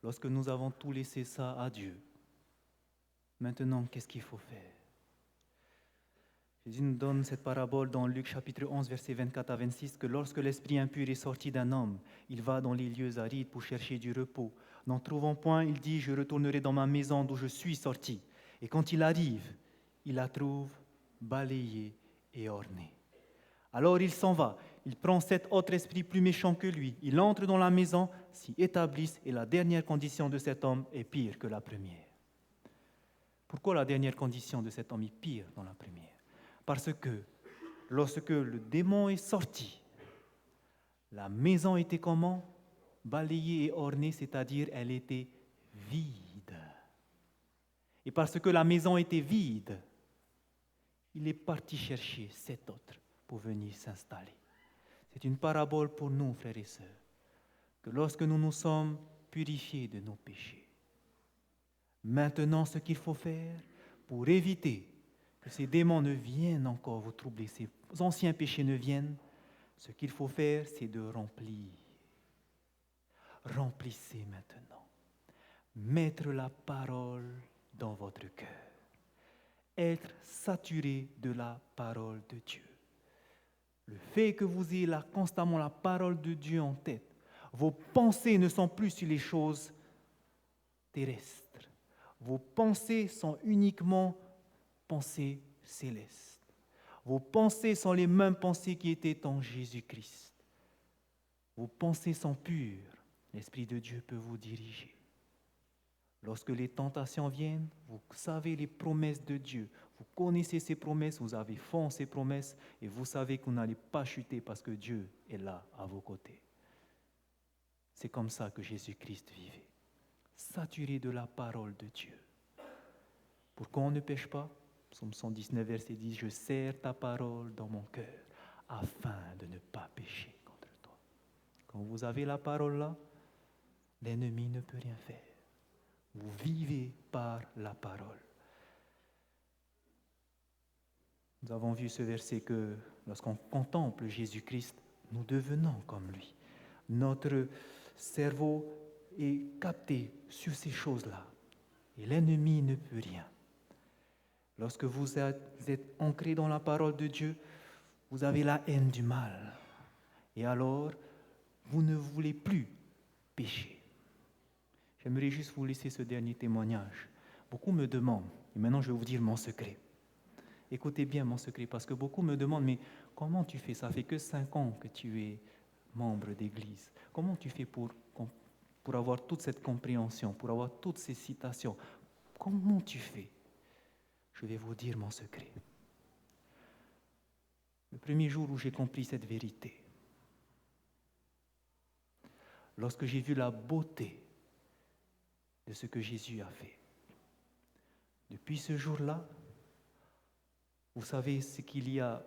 lorsque nous avons tout laissé ça à Dieu, maintenant, qu'est-ce qu'il faut faire? Jésus nous donne cette parabole dans Luc chapitre 11, versets 24 à 26, que lorsque l'esprit impur est sorti d'un homme, il va dans les lieux arides pour chercher du repos. N'en trouvant point, il dit, je retournerai dans ma maison d'où je suis sorti. Et quand il arrive, il la trouve balayée et ornée. Alors il s'en va, il prend cet autre esprit plus méchant que lui, il entre dans la maison, s'y établisse, et la dernière condition de cet homme est pire que la première. Pourquoi la dernière condition de cet homme est pire dans la première? Parce que lorsque le démon est sorti, la maison était comment? Balayée et ornée, c'est-à-dire elle était vide. Et parce que la maison était vide, il est parti chercher cet autre pour venir s'installer. C'est une parabole pour nous, frères et sœurs, que lorsque nous nous sommes purifiés de nos péchés, maintenant ce qu'il faut faire pour éviter que ces démons ne viennent encore vous troubler, ces anciens péchés ne viennent, ce qu'il faut faire, c'est de remplir. Remplissez maintenant. Mettre la parole dans votre cœur. Être saturé de la parole de Dieu. Le fait que vous ayez là constamment la parole de Dieu en tête, vos pensées ne sont plus sur les choses terrestres. Vos pensées sont uniquement pensées célestes. Vos pensées sont les mêmes pensées qui étaient en Jésus-Christ. Vos pensées sont pures. L'Esprit de Dieu peut vous diriger. Lorsque les tentations viennent, vous savez les promesses de Dieu. Vous connaissez ces promesses, vous avez foi en ces promesses et vous savez que vous n'allez pas chuter parce que Dieu est là à vos côtés. C'est comme ça que Jésus-Christ vivait, saturé de la parole de Dieu. Pourquoi on ne pêche pas? Psaume 119, verset 10, « Je serre ta parole dans mon cœur afin de ne pas pécher contre toi. » Quand vous avez la parole là, l'ennemi ne peut rien faire. Vous vivez par la parole. Nous avons vu ce verset que lorsqu'on contemple Jésus-Christ, nous devenons comme lui. Notre cerveau est capté sur ces choses-là et l'ennemi ne peut rien. Lorsque vous êtes ancré dans la parole de Dieu, vous avez la haine du mal. Et alors, vous ne voulez plus pécher. J'aimerais juste vous laisser ce dernier témoignage. Beaucoup me demandent, et maintenant je vais vous dire mon secret. Écoutez bien mon secret, parce que beaucoup me demandent, mais comment tu fais? Ça fait que 5 ans que tu es membre d'église. Comment tu fais pour avoir toute cette compréhension, pour avoir toutes ces citations? Comment tu fais? Je vais vous dire mon secret. Le premier jour où j'ai compris cette vérité, lorsque j'ai vu la beauté de ce que Jésus a fait, depuis ce jour-là, vous savez ce qu'il y a.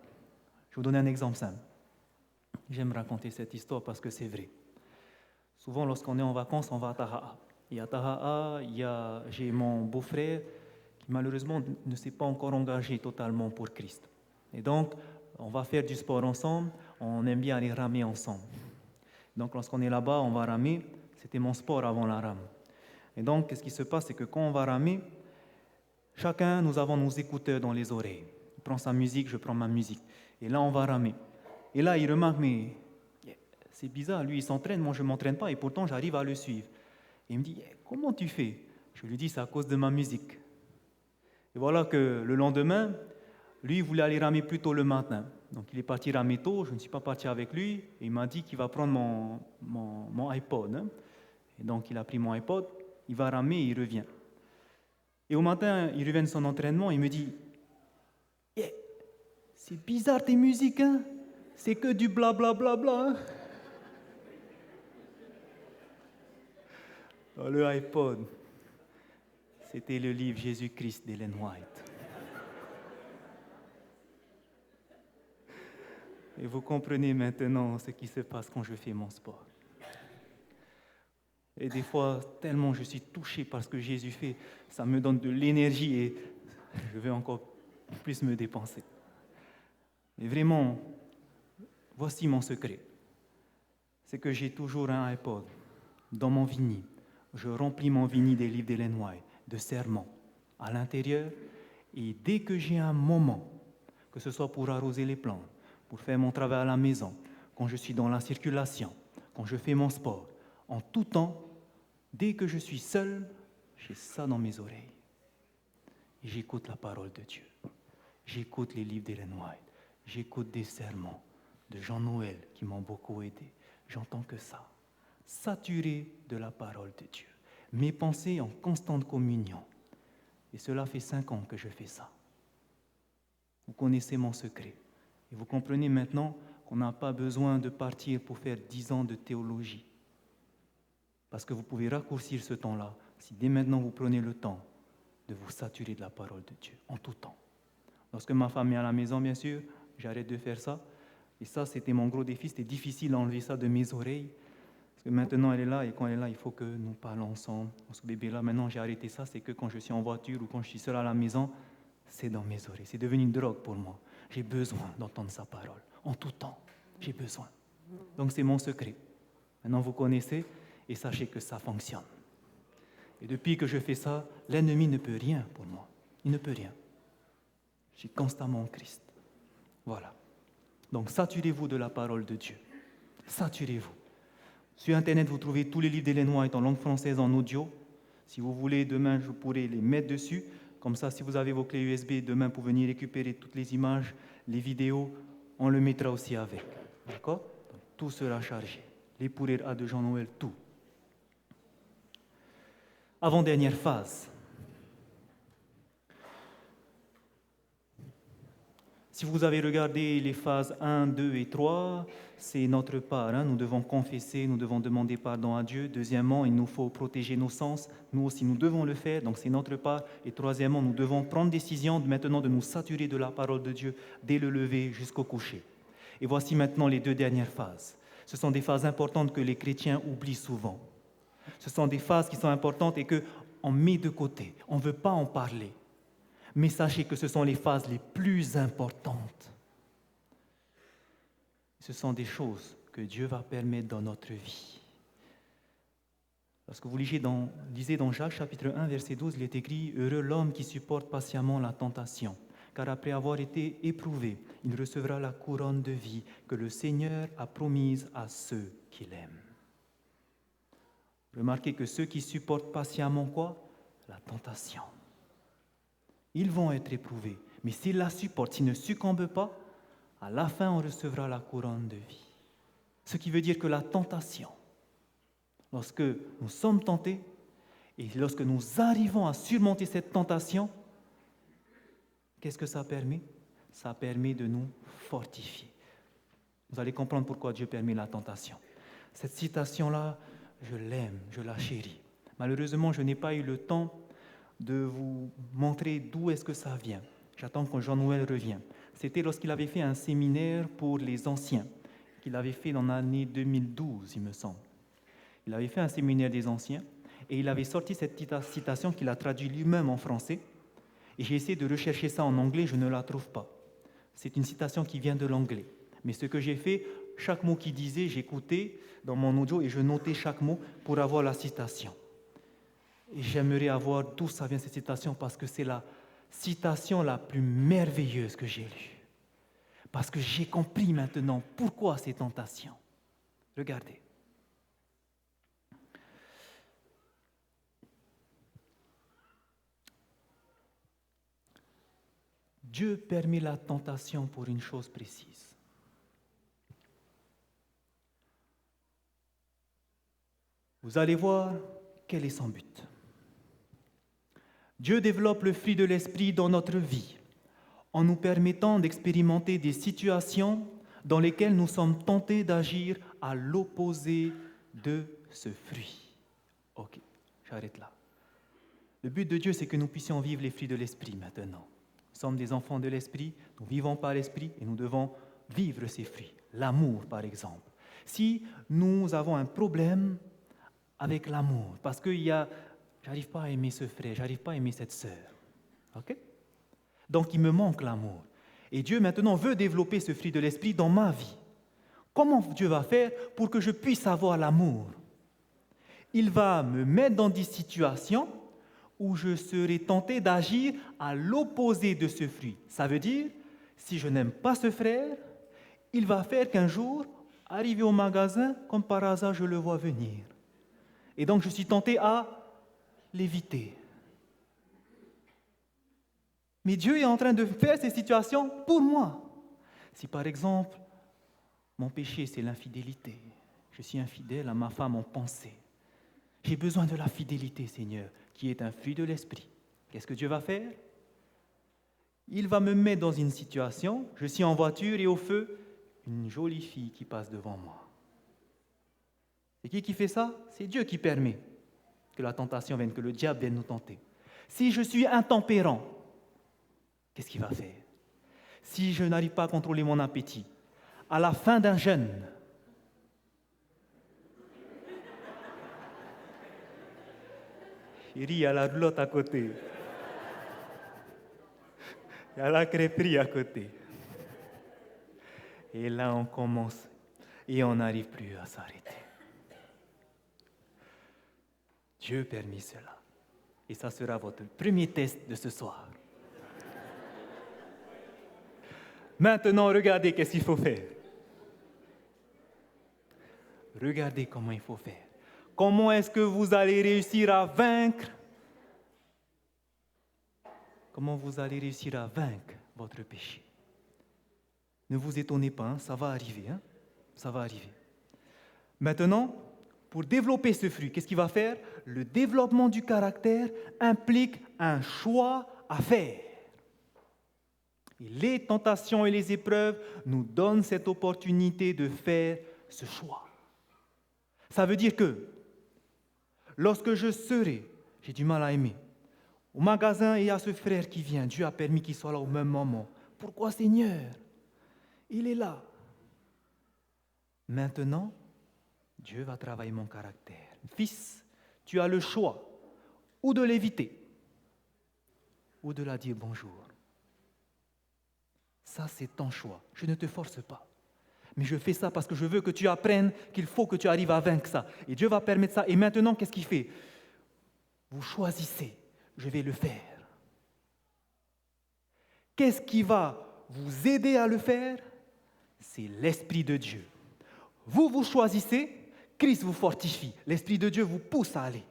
Je vais vous donner un exemple simple. J'aime raconter cette histoire parce que c'est vrai. Souvent, lorsqu'on est en vacances, on va à Tahaa. Et à Tahaa, j'ai mon beau-frère qui malheureusement ne s'est pas encore engagé totalement pour Christ. Et donc, on va faire du sport ensemble, on aime bien aller ramer ensemble. Donc, lorsqu'on est là-bas, on va ramer. C'était mon sport avant la rame. Et donc, ce qui se passe, c'est que quand on va ramer, chacun, nous avons nos écouteurs dans les oreilles. Il prend sa musique, je prends ma musique. Et là, on va ramer. Et là, il remarque, mais c'est bizarre, lui, il s'entraîne, moi, je ne m'entraîne pas, et pourtant, j'arrive à le suivre. Et il me dit, comment tu fais? Je lui dis, c'est à cause de ma musique. Et voilà que le lendemain, lui, il voulait aller ramer plus tôt le matin. Donc, il est parti ramer tôt, je ne suis pas parti avec lui, et il m'a dit qu'il va prendre mon iPod. Hein. Et donc, il a pris mon iPod, il va ramer et il revient. Et au matin, il revient de son entraînement, il me dit, c'est bizarre tes musiques, hein? C'est que du blablabla. Bla, bla, bla. Dans le iPod, c'était le livre Jésus-Christ d'Ellen White. Et vous comprenez maintenant ce qui se passe quand je fais mon sport. Et des fois, tellement je suis touché par ce que Jésus fait, ça me donne de l'énergie et je vais encore plus me dépenser. Mais vraiment, voici mon secret. C'est que j'ai toujours un iPod dans mon vinyle, je remplis mon vinyle des livres d'Ellen White, de sermons à l'intérieur, et dès que j'ai un moment, que ce soit pour arroser les plantes, pour faire mon travail à la maison, quand je suis dans la circulation, quand je fais mon sport, en tout temps, dès que je suis seul, j'ai ça dans mes oreilles. Et j'écoute la parole de Dieu. J'écoute les livres d'Ellen White. J'écoute des sermons de Jean-Noël qui m'ont beaucoup aidé. J'entends que ça. Saturé de la parole de Dieu. Mes pensées en constante communion. Et cela fait 5 ans que je fais ça. Vous connaissez mon secret. Et vous comprenez maintenant qu'on n'a pas besoin de partir pour faire 10 ans de théologie. Parce que vous pouvez raccourcir ce temps-là si dès maintenant vous prenez le temps de vous saturer de la parole de Dieu, en tout temps. Lorsque ma femme est à la maison, bien sûr, j'arrête de faire ça. Et ça, c'était mon gros défi. C'était difficile d'enlever ça de mes oreilles. Parce que maintenant, elle est là, et quand elle est là, il faut que nous parlons ensemble. Ce bébé-là, maintenant, j'ai arrêté ça. C'est que quand je suis en voiture ou quand je suis seul à la maison, c'est dans mes oreilles. C'est devenu une drogue pour moi. J'ai besoin d'entendre sa parole. En tout temps, j'ai besoin. Donc, c'est mon secret. Maintenant, vous connaissez et sachez que ça fonctionne. Et depuis que je fais ça, l'ennemi ne peut rien pour moi. Il ne peut rien. Je suis constamment en Christ. Voilà. Donc, saturez-vous de la parole de Dieu. Saturez-vous. Sur Internet, vous trouvez tous les livres d'Ellen White en langue française, en audio. Si vous voulez, demain, je pourrai les mettre dessus. Comme ça, si vous avez vos clés USB, demain, pour venir récupérer toutes les images, les vidéos, on le mettra aussi avec. D'accord? Donc, tout sera chargé. Les pourrir A de Jean-Noël, tout. Avant-dernière phase. Si vous avez regardé les phases 1, 2 et 3, c'est notre part. Nous devons confesser, nous devons demander pardon à Dieu. Deuxièmement, il nous faut protéger nos sens. Nous aussi, nous devons le faire, donc c'est notre part. Et troisièmement, nous devons prendre décision maintenant de nous saturer de la parole de Dieu dès le lever jusqu'au coucher. Et voici maintenant les 2 dernières phases. Ce sont des phases importantes que les chrétiens oublient souvent. Ce sont des phases qui sont importantes et qu'on met de côté. On ne veut pas en parler. Mais sachez que ce sont les phases les plus importantes. Ce sont des choses que Dieu va permettre dans notre vie. Lorsque vous lisez dans Jacques chapitre 1, verset 12, il est écrit « Heureux l'homme qui supporte patiemment la tentation, car après avoir été éprouvé, il recevra la couronne de vie que le Seigneur a promise à ceux qui l'aiment. » Remarquez que ceux qui supportent patiemment quoi? La tentation. Ils vont être éprouvés, mais s'ils la supportent, s'ils ne succombent pas, à la fin, on recevra la couronne de vie. Ce qui veut dire que la tentation, lorsque nous sommes tentés et lorsque nous arrivons à surmonter cette tentation, qu'est-ce que ça permet? Ça permet de nous fortifier. Vous allez comprendre pourquoi Dieu permet la tentation. Cette citation-là, je l'aime, je la chéris. Malheureusement, je n'ai pas eu le temps de vous montrer d'où est-ce que ça vient. J'attends que Jean-Noël revienne. C'était lorsqu'il avait fait un séminaire pour les anciens, qu'il avait fait dans l'année 2012, il me semble. Il avait fait un séminaire des anciens et il avait sorti cette citation qu'il a traduite lui-même en français. Et j'ai essayé de rechercher ça en anglais, je ne la trouve pas. C'est une citation qui vient de l'anglais. Mais ce que j'ai fait, chaque mot qu'il disait, j'écoutais dans mon audio et je notais chaque mot pour avoir la citation. Et j'aimerais avoir d'où ça vient cette citation parce que c'est la citation la plus merveilleuse que j'ai lue. Parce que j'ai compris maintenant pourquoi ces tentations. Regardez. Dieu permet la tentation pour une chose précise. Vous allez voir quel est son but. Dieu développe le fruit de l'esprit dans notre vie en nous permettant d'expérimenter des situations dans lesquelles nous sommes tentés d'agir à l'opposé de ce fruit. Ok, j'arrête là. Le but de Dieu, c'est que nous puissions vivre les fruits de l'esprit maintenant. Nous sommes des enfants de l'esprit, nous vivons par l'esprit et nous devons vivre ces fruits. L'amour, par exemple. Si nous avons un problème avec l'amour, parce qu'il y a j'arrive pas à aimer ce frère, j'arrive pas à aimer cette sœur. Ok? Donc, il me manque l'amour. Et Dieu, maintenant, veut développer ce fruit de l'esprit dans ma vie. Comment Dieu va faire pour que je puisse avoir l'amour? il va me mettre dans des situations où je serai tenté d'agir à l'opposé de ce fruit. Ça veut dire, si je n'aime pas ce frère, il va faire qu'un jour, arrivé au magasin, comme par hasard, je le vois venir. Et donc, je suis tenté à l'éviter. Mais Dieu est en train de faire ces situations pour moi. Si par exemple, mon péché, c'est l'infidélité, je suis infidèle à ma femme en pensée, j'ai besoin de la fidélité, Seigneur, qui est un fruit de l'esprit. Qu'est-ce que Dieu va faire? Il va me mettre dans une situation, je suis en voiture et au feu, une jolie fille qui passe devant moi. C'est qui fait ça? C'est Dieu qui permet que la tentation vienne, que le diable vienne nous tenter. Si je suis intempérant, qu'est-ce qu'il va faire? Si je n'arrive pas à contrôler mon appétit, à la fin d'un jeûne, il y a la roulotte à côté, il y a la crêperie à côté. Et là, on commence et on n'arrive plus à s'arrêter. Dieu permet cela. Et ça sera votre premier test de ce soir. Maintenant, regardez qu'est-ce qu'il faut faire. Regardez comment il faut faire. Comment est-ce que vous allez réussir à vaincre? Comment vous allez réussir à vaincre votre péché? Ne vous étonnez pas, hein, ça va arriver. Ça va arriver. Maintenant, pour développer ce fruit, qu'est-ce qu'il va faire? Le développement du caractère implique un choix à faire. Et les tentations et les épreuves nous donnent cette opportunité de faire ce choix. Ça veut dire que lorsque je serai, j'ai du mal à aimer, au magasin et il y a ce frère qui vient, Dieu a permis qu'il soit là au même moment. Pourquoi, Seigneur? Il est là. Maintenant, Dieu va travailler mon caractère. Fils, tu as le choix ou de l'éviter ou de la dire bonjour. Ça, c'est ton choix. Je ne te force pas. Mais je fais ça parce que je veux que tu apprennes qu'il faut que tu arrives à vaincre ça. Et Dieu va permettre ça. Et maintenant, qu'est-ce qu'il fait? Vous choisissez. Je vais le faire. Qu'est-ce qui va vous aider à le faire? C'est l'Esprit de Dieu. Vous choisissez, Christ vous fortifie. L'Esprit de Dieu vous pousse à aller.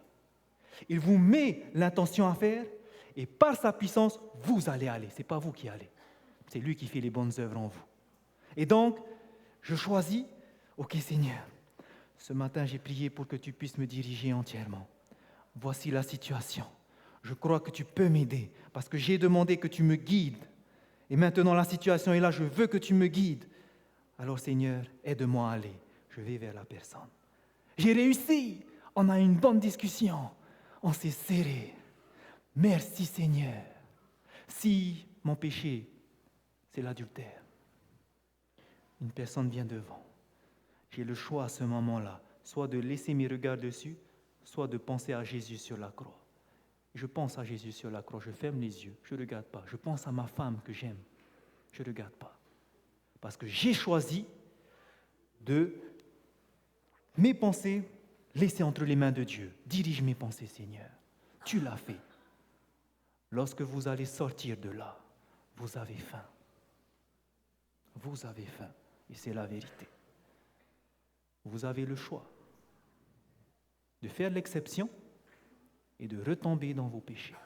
Il vous met l'intention à faire et par sa puissance, vous allez aller. Ce n'est pas vous qui allez. C'est lui qui fait les bonnes œuvres en vous. Et donc, je choisis, ok Seigneur, ce matin j'ai prié pour que tu puisses me diriger entièrement. Voici la situation. Je crois que tu peux m'aider parce que j'ai demandé que tu me guides. Et maintenant la situation est là, je veux que tu me guides. Alors Seigneur, aide-moi à aller. Je vais vers la personne. J'ai réussi. On a eu une bonne discussion. On s'est serré. Merci Seigneur. Si mon péché, c'est l'adultère, une personne vient devant. J'ai le choix à ce moment-là, soit de laisser mes regards dessus, soit de penser à Jésus sur la croix. Je pense à Jésus sur la croix, je ferme les yeux, je ne regarde pas. Je pense à ma femme que j'aime, je ne regarde pas. Parce que j'ai choisi de mes pensées laisser entre les mains de Dieu. Dirige mes pensées, Seigneur. Tu l'as fait. Lorsque vous allez sortir de là, vous avez faim. Vous avez faim. Et c'est la vérité. Vous avez le choix de faire l'exception et de retomber dans vos péchés.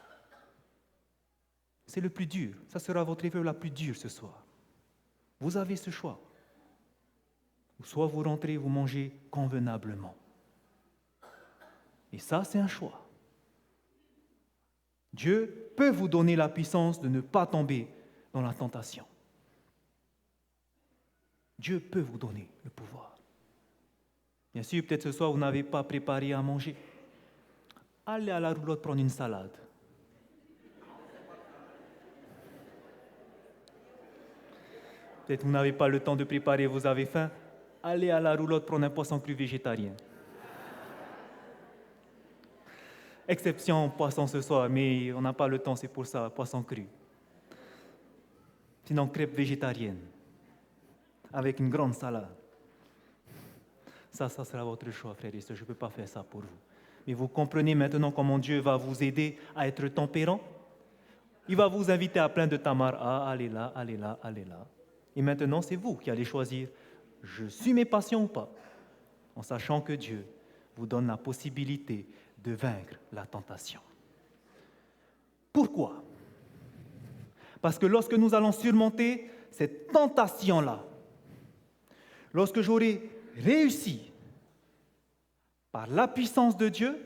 C'est le plus dur. Ça sera votre épreuve la plus dure ce soir. Vous avez ce choix. Soit vous rentrez, vous mangez convenablement. Et ça, c'est un choix. Dieu peut vous donner la puissance de ne pas tomber dans la tentation. Dieu peut vous donner le pouvoir. Bien sûr, peut-être ce soir, vous n'avez pas préparé à manger. Allez à la roulotte prendre une salade. Peut-être que vous n'avez pas le temps de préparer, vous avez faim. Allez à la roulotte prendre un poisson cru végétarien. Exception poisson ce soir, mais on n'a pas le temps, c'est pour ça, poisson cru. Sinon, crêpe végétarienne, avec une grande salade. Ça sera votre choix, frères et sœurs, je ne peux pas faire ça pour vous. Mais vous comprenez maintenant comment Dieu va vous aider à être tempérant? Il va vous inviter à plein de tamar. Ah, allez là, allez là, allez là. Et maintenant, c'est vous qui allez choisir, je suis mes passions ou pas, en sachant que Dieu vous donne la possibilité de vaincre la tentation. Pourquoi? Parce que lorsque nous allons surmonter cette tentation-là, lorsque j'aurai réussi par la puissance de Dieu,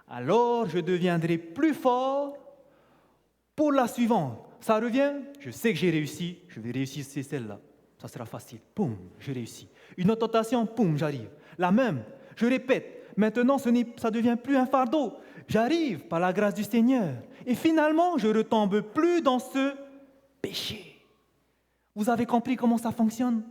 alors je deviendrai plus fort pour la suivante. Ça revient, je sais que j'ai réussi, je vais réussir, c'est celle-là. Ça sera facile. Poum, je réussis. Une autre tentation, poum, j'arrive. La même, je répète. Maintenant, ça ne devient plus un fardeau. J'arrive par la grâce du Seigneur. Et finalement, je ne retombe plus dans ce péché. Vous avez compris comment ça fonctionne?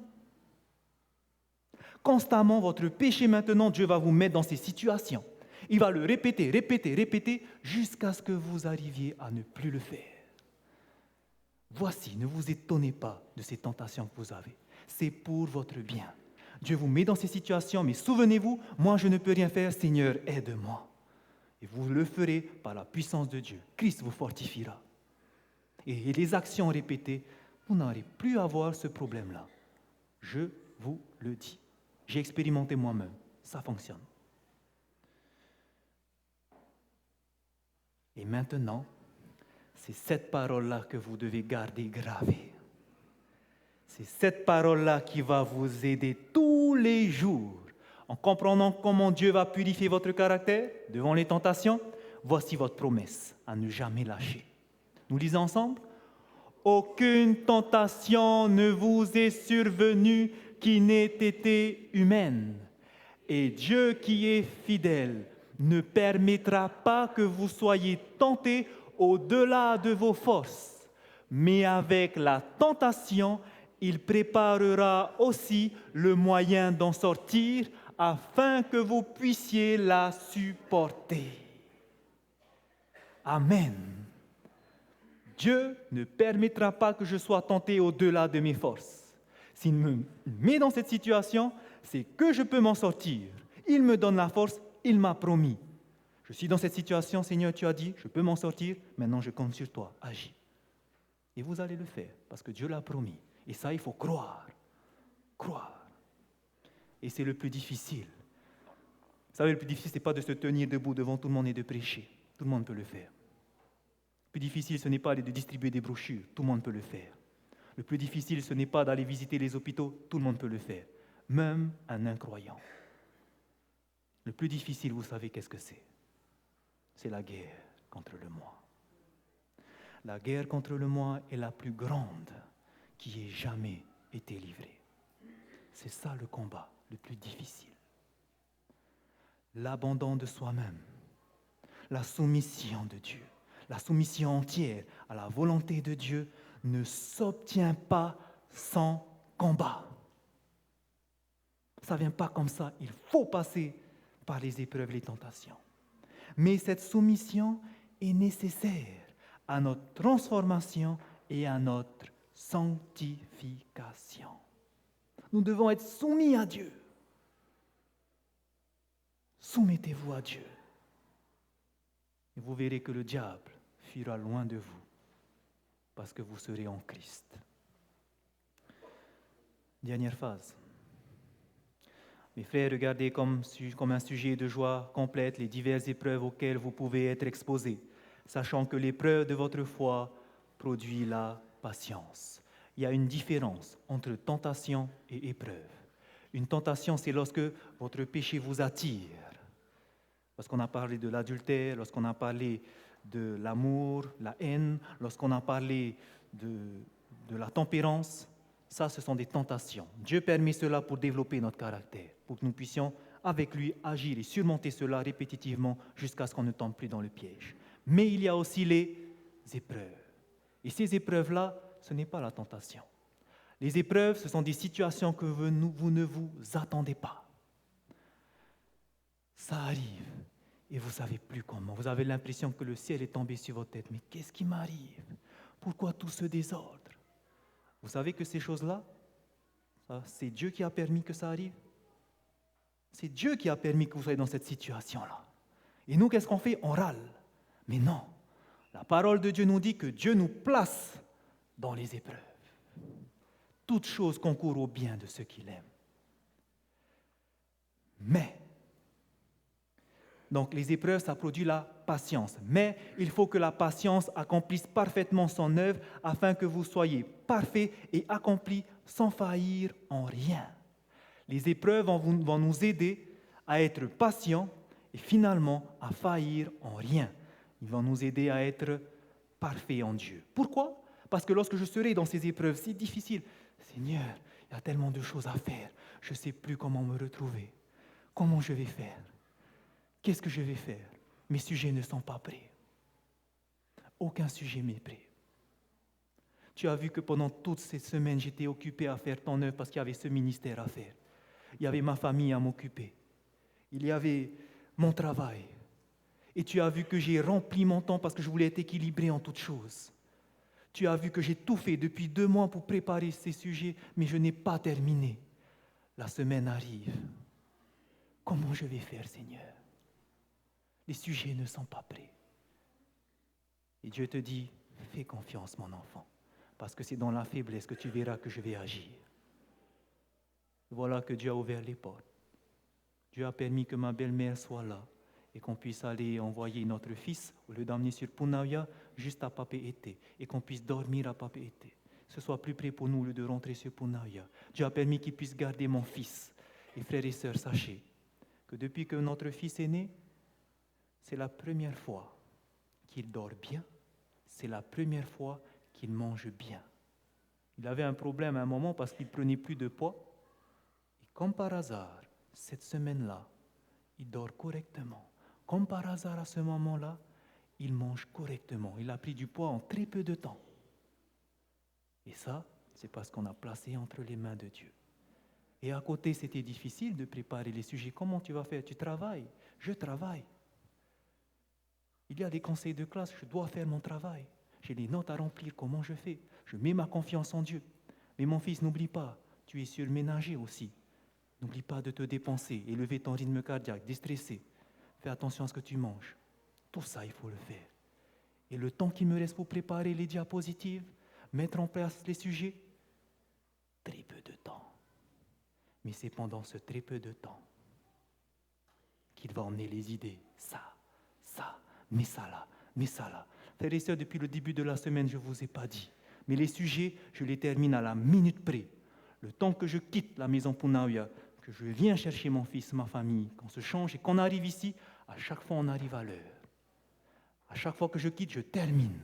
Constamment, votre péché maintenant, Dieu va vous mettre dans ces situations. Il va le répéter, répéter, répéter, jusqu'à ce que vous arriviez à ne plus le faire. Voici, ne vous étonnez pas de ces tentations que vous avez. C'est pour votre bien. Dieu vous met dans ces situations, mais souvenez-vous, moi je ne peux rien faire, Seigneur, aide-moi. Et vous le ferez par la puissance de Dieu. Christ vous fortifiera. Et les actions répétées, vous n'aurez plus à avoir ce problème-là. Je vous le dis. J'ai expérimenté moi-même. Ça fonctionne. Et maintenant, c'est cette parole-là que vous devez garder gravée. C'est cette parole-là qui va vous aider tous les jours. En comprenant comment Dieu va purifier votre caractère devant les tentations, voici votre promesse à ne jamais lâcher. Nous lisons ensemble. Aucune tentation ne vous est survenue qui n'ait été humaine. Et Dieu qui est fidèle ne permettra pas que vous soyez tentés au-delà de vos forces. Mais avec la tentation, il préparera aussi le moyen d'en sortir afin que vous puissiez la supporter. Amen. Dieu ne permettra pas que je sois tenté au-delà de mes forces. S'il me met dans cette situation, c'est que je peux m'en sortir. Il me donne la force, il m'a promis. Je suis dans cette situation, Seigneur, tu as dit, je peux m'en sortir, maintenant je compte sur toi, agis. Et vous allez le faire, parce que Dieu l'a promis. Et ça, il faut croire. Croire. Et c'est le plus difficile. Vous savez, le plus difficile, ce n'est pas de se tenir debout devant tout le monde et de prêcher. Tout le monde peut le faire. Le plus difficile, ce n'est pas de distribuer des brochures. Tout le monde peut le faire. Le plus difficile, ce n'est pas d'aller visiter les hôpitaux. Tout le monde peut le faire. Même un incroyant. Le plus difficile, vous savez qu'est-ce que c'est? C'est la guerre contre le moi. La guerre contre le moi est la plus grande qui ait jamais été livrée. C'est ça le combat le plus difficile. L'abandon de soi-même, la soumission de Dieu, la soumission entière à la volonté de Dieu ne s'obtient pas sans combat. Ça ne vient pas comme ça, il faut passer par les épreuves, les tentations. Mais cette soumission est nécessaire à notre transformation et à notre sanctification. Nous devons être soumis à Dieu. Soumettez-vous à Dieu. Et vous verrez que le diable fuira loin de vous parce que vous serez en Christ. Dernière phase. Mes frères, regardez comme un sujet de joie complète les diverses épreuves auxquelles vous pouvez être exposés, sachant que l'épreuve de votre foi produit la patience. Il y a une différence entre tentation et épreuve. Une tentation, c'est lorsque votre péché vous attire. Lorsqu'on a parlé de l'adultère, lorsqu'on a parlé de l'amour, la haine, lorsqu'on a parlé de la tempérance, ça, ce sont des tentations. Dieu permet cela pour développer notre caractère, pour que nous puissions, avec lui, agir et surmonter cela répétitivement jusqu'à ce qu'on ne tombe plus dans le piège. Mais il y a aussi les épreuves. Et ces épreuves-là, ce n'est pas la tentation. Les épreuves, ce sont des situations que vous ne vous attendez pas. Ça arrive et vous ne savez plus comment. Vous avez l'impression que le ciel est tombé sur votre tête. Mais qu'est-ce qui m'arrive? Pourquoi tout ce désordre? Vous savez que ces choses-là, c'est Dieu qui a permis que ça arrive. C'est Dieu qui a permis que vous soyez dans cette situation-là. Et nous, qu'est-ce qu'on fait? On râle. Mais non, la parole de Dieu nous dit que Dieu nous place dans les épreuves. Toutes choses concourent au bien de ceux qui l'aiment. Mais, donc les épreuves, ça produit la patience. Mais il faut que la patience accomplisse parfaitement son œuvre afin que vous soyez parfaits et accomplis sans faillir en rien. Les épreuves vont nous aider à être patients et finalement à faillir en rien. Ils vont nous aider à être parfaits en Dieu. Pourquoi? Parce que lorsque je serai dans ces épreuves si difficiles, Seigneur, il y a tellement de choses à faire, je ne sais plus comment me retrouver. Comment je vais faire? Qu'est-ce que je vais faire? Mes sujets ne sont pas prêts. Aucun sujet m'est prêt. Tu as vu que pendant toutes ces semaines, j'étais occupé à faire ton œuvre parce qu'il y avait ce ministère à faire. Il y avait ma famille à m'occuper. Il y avait mon travail. Et tu as vu que j'ai rempli mon temps parce que je voulais être équilibré en toutes choses. Tu as vu que j'ai tout fait depuis 2 mois pour préparer ces sujets, mais je n'ai pas terminé. La semaine arrive. Comment je vais faire, Seigneur? Les sujets ne sont pas prêts. Et Dieu te dit, fais confiance, mon enfant, parce que c'est dans la faiblesse que tu verras que je vais agir. Voilà que Dieu a ouvert les portes. Dieu a permis que ma belle-mère soit là et qu'on puisse aller envoyer notre fils, au lieu d'emmener sur Punahia, juste à Papeete, et qu'on puisse dormir à Papeete. Ce soit plus près pour nous, au lieu de rentrer sur Punahia. Dieu a permis qu'il puisse garder mon fils. Et frères et sœurs, sachez que depuis que notre fils est né, c'est la première fois qu'il dort bien, c'est la première fois qu'il mange bien. Il avait un problème à un moment parce qu'il prenait plus de poids. Et comme par hasard, cette semaine-là, il dort correctement. Comme par hasard, à ce moment-là, il mange correctement. Il a pris du poids en très peu de temps. Et ça, c'est parce qu'on a placé entre les mains de Dieu. Et à côté, c'était difficile de préparer les sujets. Comment tu vas faire? Tu travailles? Je travaille. Il y a des conseils de classe, je dois faire mon travail. J'ai des notes à remplir, comment je fais? Je mets ma confiance en Dieu. Mais mon fils, n'oublie pas, tu es surménagé aussi. N'oublie pas de te dépenser, élever ton rythme cardiaque, déstresser. Fais attention à ce que tu manges. Tout ça, il faut le faire. Et le temps qui me reste pour préparer les diapositives, mettre en place les sujets, très peu de temps. Mais c'est pendant ce très peu de temps qu'il va emmener les idées. Ça, mets ça là. Frères et sœurs, depuis le début de la semaine, je ne vous ai pas dit. Mais les sujets, je les termine à la minute près. Le temps que je quitte la maison Punahia, que je viens chercher mon fils, ma famille, qu'on se change et qu'on arrive ici, à chaque fois on arrive à l'heure. À chaque fois que je quitte, je termine.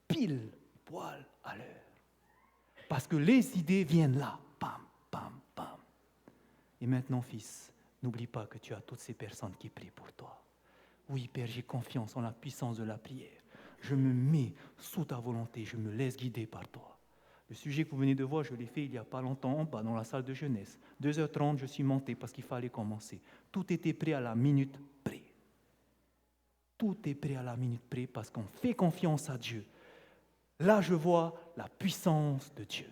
Pile, poil à l'heure. Parce que les idées viennent là. Pam, pam, pam. Et maintenant, fils, n'oublie pas que tu as toutes ces personnes qui prient pour toi. Oui, Père, j'ai confiance en la puissance de la prière. Je me mets sous ta volonté, je me laisse guider par toi. Le sujet que vous venez de voir, je l'ai fait il n'y a pas longtemps en bas, dans la salle de jeunesse. 2h30, je suis monté parce qu'il fallait commencer. Tout était prêt à la minute près. Tout est prêt à la minute près parce qu'on fait confiance à Dieu. Là, je vois la puissance de Dieu.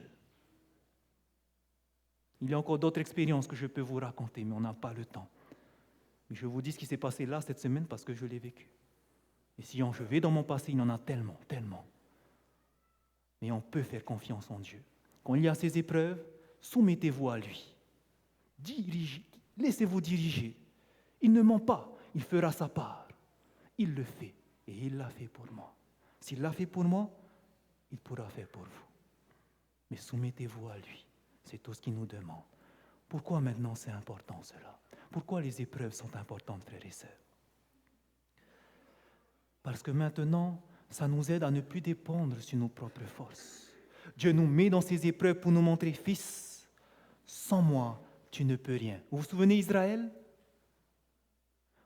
Il y a encore d'autres expériences que je peux vous raconter, mais on n'a pas le temps. Mais je vous dis ce qui s'est passé là cette semaine parce que je l'ai vécu. Et si je vais dans mon passé, il y en a tellement, tellement. Mais on peut faire confiance en Dieu. Quand il y a ces épreuves, soumettez-vous à lui. Dirigez, laissez-vous diriger. Il ne ment pas, il fera sa part. Il le fait et il l'a fait pour moi. S'il l'a fait pour moi, il pourra faire pour vous. Mais soumettez-vous à lui. C'est tout ce qu'il nous demande. Pourquoi maintenant c'est important cela? Pourquoi les épreuves sont importantes, frères et sœurs? Parce que maintenant, ça nous aide à ne plus dépendre sur nos propres forces. Dieu nous met dans ces épreuves pour nous montrer, fils, sans moi, tu ne peux rien. Vous vous souvenez Israël?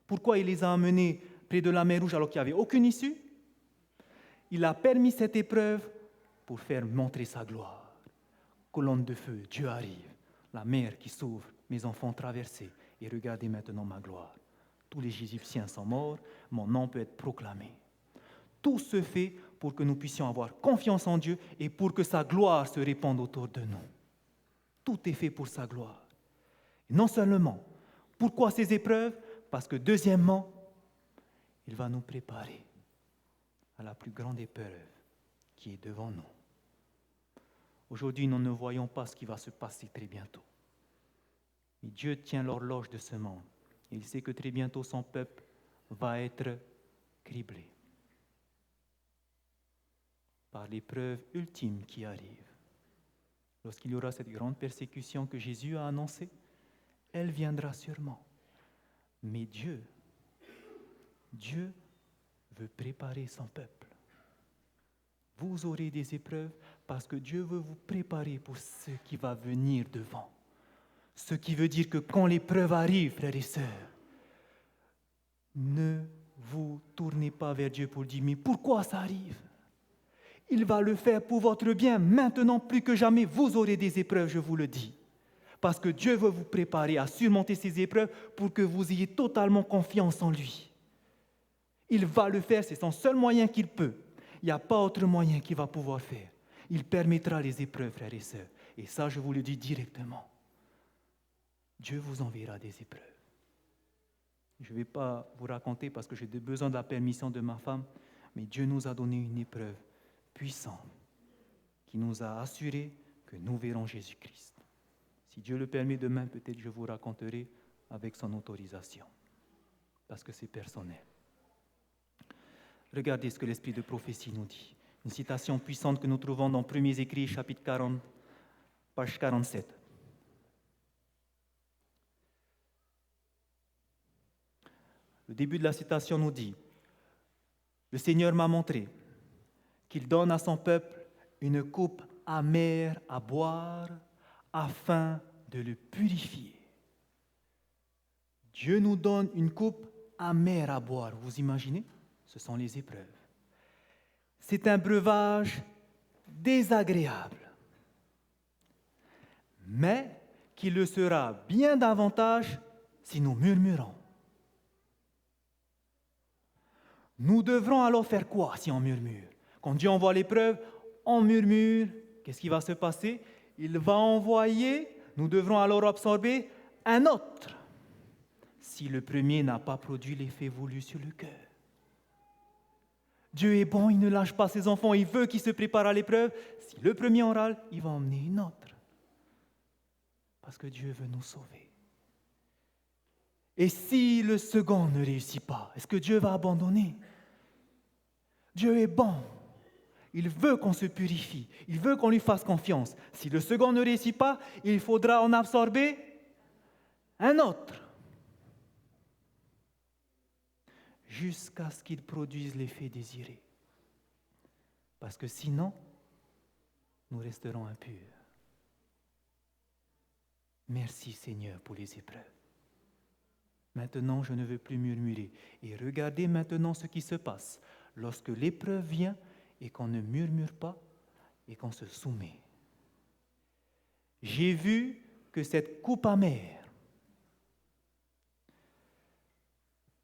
Pourquoi il les a amenés près de la mer Rouge alors qu'il n'y avait aucune issue? Il a permis cette épreuve pour faire montrer sa gloire. Colonne de feu, Dieu arrive, la mer qui s'ouvre, mes enfants traversés, et regardez maintenant ma gloire. Tous les Égyptiens sont morts, mon nom peut être proclamé. Tout se fait pour que nous puissions avoir confiance en Dieu et pour que sa gloire se répande autour de nous. Tout est fait pour sa gloire. Et non seulement, pourquoi ces épreuves? Parce que deuxièmement, Il va nous préparer à la plus grande épreuve qui est devant nous. Aujourd'hui, nous ne voyons pas ce qui va se passer très bientôt. Mais Dieu tient l'horloge de ce monde. Il sait que très bientôt, son peuple va être criblé par l'épreuve ultime qui arrive. Lorsqu'il y aura cette grande persécution que Jésus a annoncée, elle viendra sûrement. Mais Dieu veut préparer son peuple. Vous aurez des épreuves parce que Dieu veut vous préparer pour ce qui va venir devant. Ce qui veut dire que quand l'épreuve arrive, frères et sœurs, ne vous tournez pas vers Dieu pour dire « Mais pourquoi ça arrive ?» Il va le faire pour votre bien. Maintenant, plus que jamais, vous aurez des épreuves, je vous le dis. Parce que Dieu veut vous préparer à surmonter ces épreuves pour que vous ayez totalement confiance en lui. Il va le faire, c'est son seul moyen qu'il peut. Il n'y a pas autre moyen qu'il va pouvoir faire. Il permettra les épreuves, frères et sœurs. Et ça, je vous le dis directement. Dieu vous enverra des épreuves. Je ne vais pas vous raconter parce que j'ai besoin de la permission de ma femme, mais Dieu nous a donné une épreuve puissante qui nous a assuré que nous verrons Jésus-Christ. Si Dieu le permet, demain, peut-être je vous raconterai avec son autorisation, parce que c'est personnel. Regardez ce que l'esprit de prophétie nous dit. Une citation puissante que nous trouvons dans Premiers Écrits, chapitre 40, page 47. Le début de la citation nous dit « Le Seigneur m'a montré qu'il donne à son peuple une coupe amère à boire afin de le purifier. » Dieu nous donne une coupe amère à boire. Vous imaginez? Ce sont les épreuves. C'est un breuvage désagréable, mais qui le sera bien davantage si nous murmurons. Nous devrons alors faire quoi si on murmure? Quand Dieu envoie l'épreuve, on murmure. Qu'est-ce qui va se passer? Il va envoyer, nous devrons alors absorber un autre, si le premier n'a pas produit l'effet voulu sur le cœur. Dieu est bon, il ne lâche pas ses enfants, il veut qu'ils se préparent à l'épreuve. Si le premier en râle, il va emmener une autre. Parce que Dieu veut nous sauver. Et si le second ne réussit pas, est-ce que Dieu va abandonner? Dieu est bon. Il veut qu'on se purifie. Il veut qu'on lui fasse confiance. Si le second ne réussit pas, il faudra en absorber un autre. Jusqu'à ce qu'il produise l'effet désiré. Parce que sinon, nous resterons impurs. Merci Seigneur pour les épreuves. Maintenant, je ne veux plus murmurer. Et regardez maintenant ce qui se passe lorsque l'épreuve vient et qu'on ne murmure pas et qu'on se soumet. J'ai vu que cette coupe amère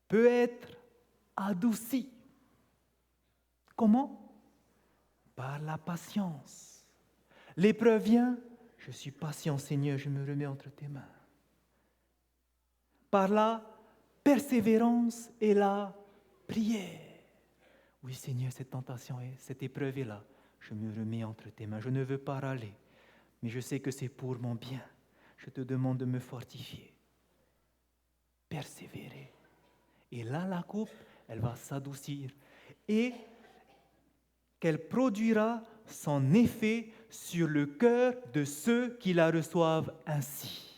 peut être adoucie. Comment? Par la patience. L'épreuve vient, je suis patient, Seigneur, je me remets entre tes mains. Par la persévérance et la prière. Oui, Seigneur, cette tentation, cette épreuve est là. Je me remets entre tes mains. Je ne veux pas râler, mais je sais que c'est pour mon bien. Je te demande de me fortifier. Persévérer. Et là, la coupe, elle va s'adoucir. Et qu'elle produira son effet sur le cœur de ceux qui la reçoivent ainsi.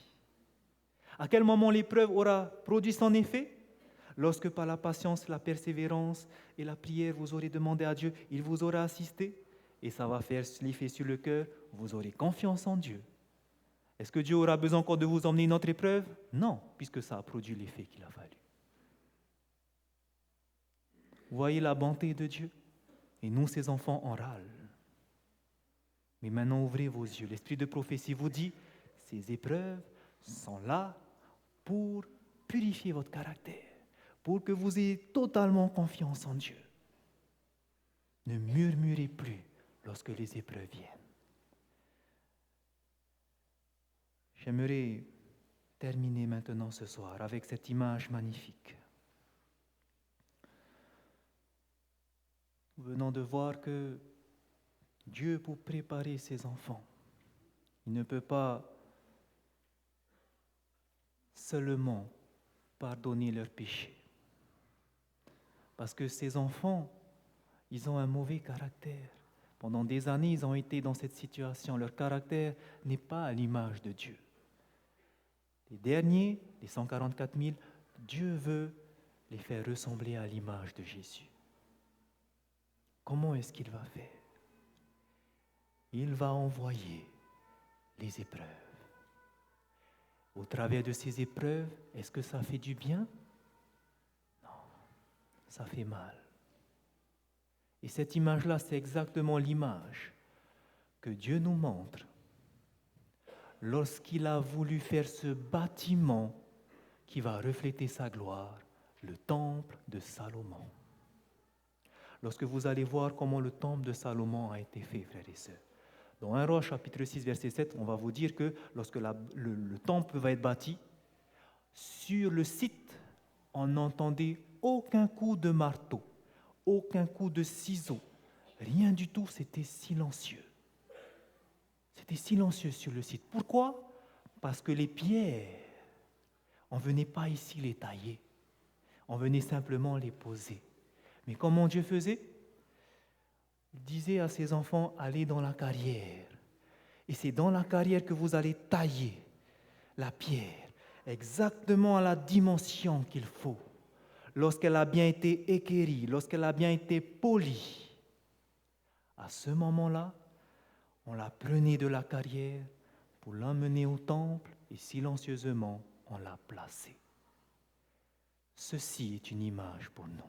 À quel moment l'épreuve aura produit son effet? Lorsque par la patience, la persévérance et la prière, vous aurez demandé à Dieu, il vous aura assisté et ça va faire l'effet sur le cœur, vous aurez confiance en Dieu. Est-ce que Dieu aura besoin encore de vous emmener une autre épreuve? Non, puisque ça a produit l'effet qu'il a fallu. Vous voyez la bonté de Dieu? Et nous, ses enfants, on râle. Mais maintenant, ouvrez vos yeux. L'esprit de prophétie vous dit, ces épreuves sont là pour purifier votre caractère, pour que vous ayez totalement confiance en Dieu. Ne murmurez plus lorsque les épreuves viennent. J'aimerais terminer maintenant ce soir avec cette image magnifique. nous venons de voir que Dieu, pour préparer ses enfants, il ne peut pas seulement pardonner leurs péchés. Parce que ces enfants, ils ont un mauvais caractère. Pendant des années, ils ont été dans cette situation. Leur caractère n'est pas à l'image de Dieu. Les derniers, les 144 000, Dieu veut les faire ressembler à l'image de Jésus. Comment est-ce qu'il va faire? Il va envoyer les épreuves. Au travers de ces épreuves, est-ce que ça fait du bien? Non, ça fait mal. Et cette image-là, c'est exactement l'image que Dieu nous montre lorsqu'il a voulu faire ce bâtiment qui va refléter sa gloire, le temple de Salomon. Lorsque vous allez voir comment le temple de Salomon a été fait, frères et sœurs, dans 1 Roi, chapitre 6, verset 7, on va vous dire que lorsque le temple va être bâti, sur le site, on n'entendait aucun coup de marteau, aucun coup de ciseau, rien du tout, c'était silencieux. C'était silencieux sur le site. Pourquoi? Parce que les pierres, on ne venait pas ici les tailler, on venait simplement les poser. Mais comment Dieu faisait? Il disait à ses enfants, allez dans la carrière. Et c'est dans la carrière que vous allez tailler la pierre, exactement à la dimension qu'il faut. Lorsqu'elle a bien été équerrie, lorsqu'elle a bien été polie, à ce moment-là, on la prenait de la carrière pour l'emmener au temple et silencieusement, on la plaçait. Ceci est une image pour nous.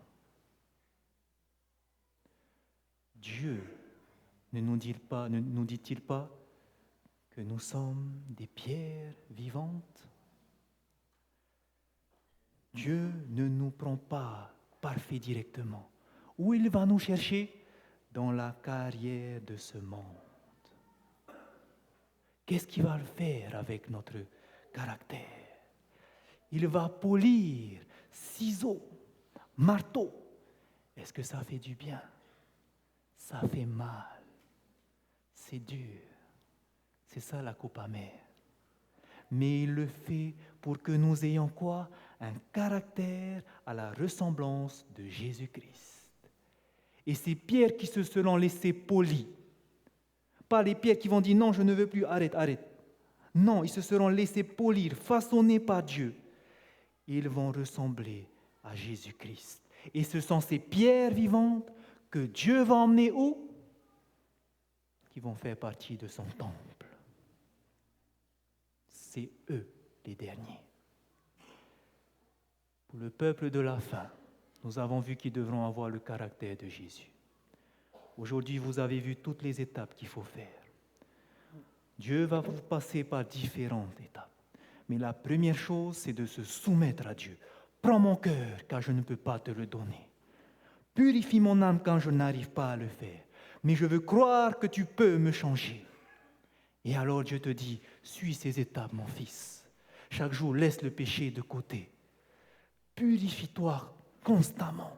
Dieu ne nous dit-il pas que nous sommes des pierres vivantes? Dieu ne nous prend pas parfaits directement. Où il va nous chercher? Dans la carrière de ce monde. Qu'est-ce qu'il va faire avec notre caractère? Il va polir, ciseaux, marteau. Est-ce que ça fait du bien? Ça fait mal. C'est dur. C'est ça la coupe amère. Mais il le fait pour que nous ayons quoi? Un caractère à la ressemblance de Jésus-Christ. Et ces pierres qui se seront laissées polies, pas les pierres qui vont dire non, je ne veux plus, arrête. Non, ils se seront laissés polir, façonnés par Dieu. Ils vont ressembler à Jésus-Christ. Et ce sont ces pierres vivantes que Dieu va emmener où? Qui vont faire partie de son temple. C'est eux les derniers. Pour le peuple de la fin, nous avons vu qu'ils devront avoir le caractère de Jésus. Aujourd'hui, vous avez vu toutes les étapes qu'il faut faire. Dieu va vous passer par différentes étapes. Mais la première chose, c'est de se soumettre à Dieu. Prends mon cœur, car je ne peux pas te le donner. Purifie mon âme quand je n'arrive pas à le faire. Mais je veux croire que tu peux me changer. Et alors Dieu te dit, suis ces étapes, mon fils. Chaque jour, laisse le péché de côté. Purifie-toi constamment.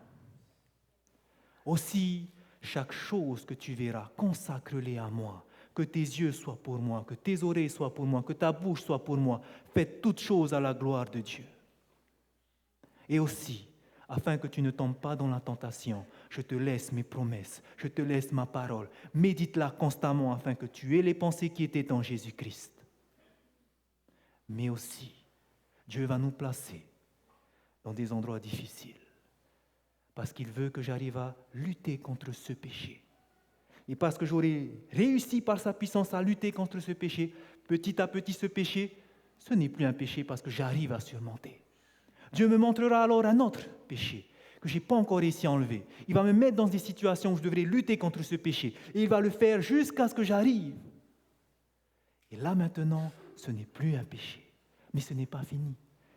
Aussi, chaque chose que tu verras, consacre-les à moi. Que tes yeux soient pour moi, que tes oreilles soient pour moi, que ta bouche soit pour moi. Faites toutes choses à la gloire de Dieu. Et aussi, afin que tu ne tombes pas dans la tentation, je te laisse mes promesses, je te laisse ma parole. Médite-la constamment afin que tu aies les pensées qui étaient en Jésus-Christ. Mais aussi, Dieu va nous placer dans des endroits difficiles parce qu'il veut que j'arrive à lutter contre ce péché. Et parce que j'aurai réussi par sa puissance à lutter contre ce péché, petit à petit ce péché, ce n'est plus un péché parce que j'arrive à surmonter. Dieu me montrera alors un autre péché que je n'ai pas encore réussi à enlever. Il va me mettre dans des situations où je devrais lutter contre ce péché. Et il va le faire jusqu'à ce que j'arrive. Et là maintenant, ce n'est plus un péché. Mais ce n'est pas fini.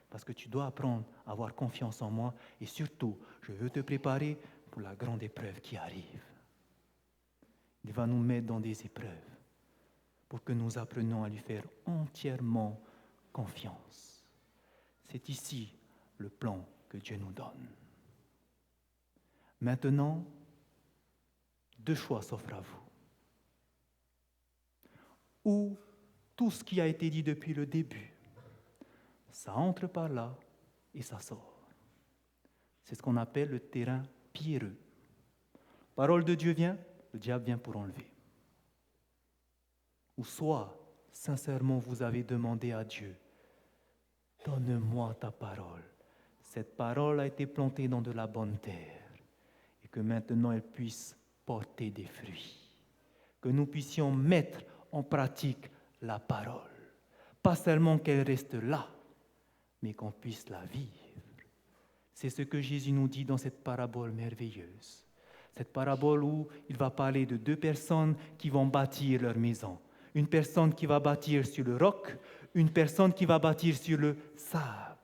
Parce que tu dois apprendre à avoir confiance en moi. Et surtout, je veux te préparer pour la grande épreuve qui arrive. Il va nous mettre dans des épreuves pour que nous apprenions à lui faire entièrement confiance. C'est ici le plan que Dieu nous donne. Maintenant, deux choix s'offrent à vous. Ou tout ce qui a été dit depuis le début, ça entre par là et ça sort. C'est ce qu'on appelle le terrain pierreux. Parole de Dieu vient, le diable vient pour enlever. Ou soit, sincèrement, vous avez demandé à Dieu, donne-moi ta parole. Cette parole a été plantée dans de la bonne terre et que maintenant elle puisse porter des fruits. Que nous puissions mettre en pratique la parole. Pas seulement qu'elle reste là, mais qu'on puisse la vivre. C'est ce que Jésus nous dit dans cette parabole merveilleuse. Cette parabole où il va parler de deux personnes qui vont bâtir leur maison. Une personne qui va bâtir sur le roc, une personne qui va bâtir sur le sable.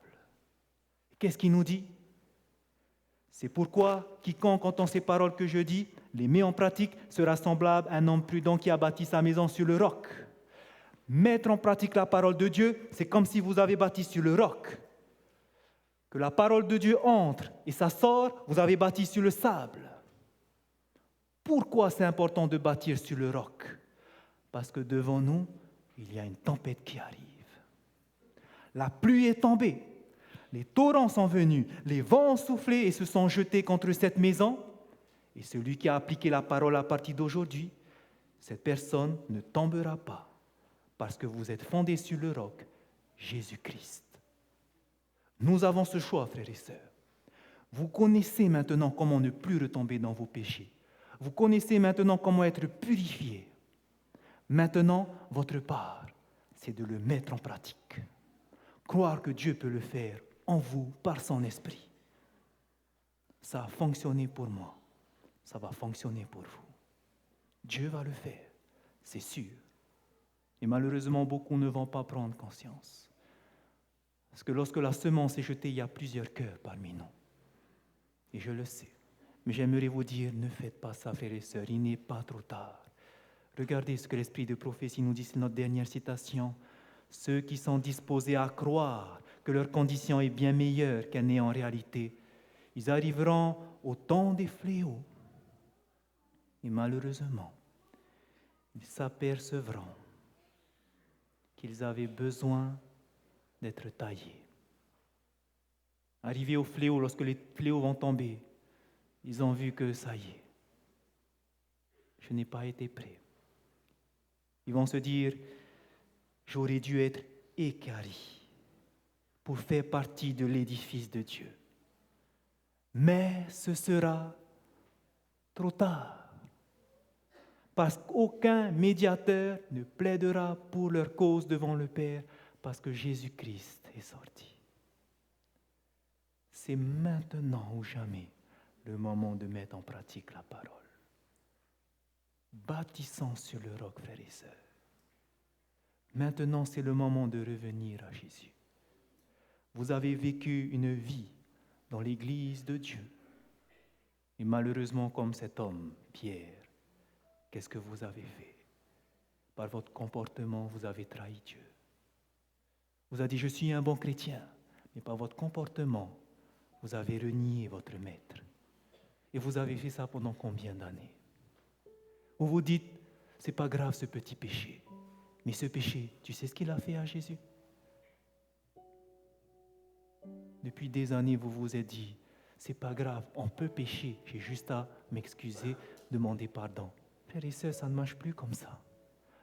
Qu'est-ce qu'il nous dit? C'est pourquoi quiconque entend ces paroles que je dis, les met en pratique, sera semblable à un homme prudent qui a bâti sa maison sur le roc. Mettre en pratique la parole de Dieu, c'est comme si vous avez bâti sur le roc. Que la parole de Dieu entre et ça sort, vous avez bâti sur le sable. Pourquoi c'est important de bâtir sur le roc? Parce que devant nous, il y a une tempête qui arrive. La pluie est tombée, les torrents sont venus, les vents ont soufflé et se sont jetés contre cette maison. Et celui qui a appliqué la parole à partir d'aujourd'hui, cette personne ne tombera pas parce que vous êtes fondés sur le roc, Jésus-Christ. Nous avons ce choix, frères et sœurs. Vous connaissez maintenant comment ne plus retomber dans vos péchés. Vous connaissez maintenant comment être purifié. Maintenant, votre part, c'est de le mettre en pratique. Croire que Dieu peut le faire en vous par son esprit. Ça a fonctionné pour moi. Ça va fonctionner pour vous. Dieu va le faire, c'est sûr. Et malheureusement, beaucoup ne vont pas prendre conscience. Parce que lorsque la semence est jetée, il y a plusieurs cœurs parmi nous. Et je le sais. Mais j'aimerais vous dire, ne faites pas ça, frères et sœurs, il n'est pas trop tard. Regardez ce que l'esprit de prophétie nous dit, c'est notre dernière citation. Ceux qui sont disposés à croire que leur condition est bien meilleure qu'elle n'est en réalité, ils arriveront au temps des fléaux. Et malheureusement, ils s'apercevront qu'ils avaient besoin d'être taillés. Arrivés au fléau, lorsque les fléaux vont tomber, ils ont vu que ça y est, je n'ai pas été prêt. Ils vont se dire, j'aurais dû être équarri pour faire partie de l'édifice de Dieu. Mais ce sera trop tard. Parce qu'aucun médiateur ne plaidera pour leur cause devant le Père, parce que Jésus-Christ est sorti. C'est maintenant ou jamais le moment de mettre en pratique la parole. Bâtissons sur le roc, frères et sœurs. Maintenant, c'est le moment de revenir à Jésus. Vous avez vécu une vie dans l'Église de Dieu. Et malheureusement, comme cet homme, Pierre, qu'est-ce que vous avez fait? Par votre comportement, vous avez trahi Dieu. Vous avez dit, je suis un bon chrétien, mais par votre comportement, vous avez renié votre maître. Et vous avez fait ça pendant combien d'années? Vous vous dites, c'est pas grave ce petit péché. Mais ce péché, tu sais ce qu'il a fait à Jésus? Depuis des années, vous vous êtes dit, c'est pas grave, on peut pécher, j'ai juste à m'excuser, demander pardon. Frères et sœurs, ça ne marche plus comme ça.